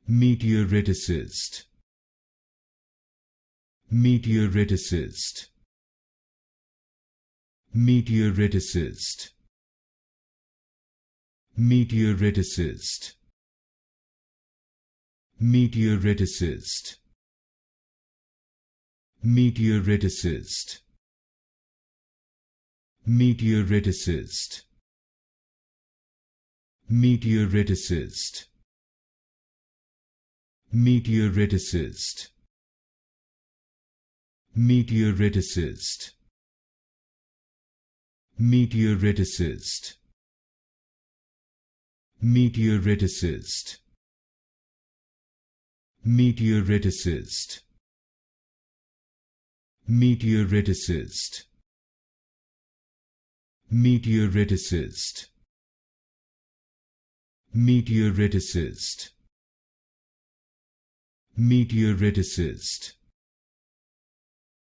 Meteoriticist. Meteoriticist. Meteoriticist. Meteoriticist. Meteoriticist. Meteoriticist. Meteoriticist. Meteoriticist. Meteoriticist. Meteoriticist. Meteoriticist. Meteoriticist. Meteoriticist. Meteoriticist. Meteoriticist. Meteoriticist. Meteoriticist.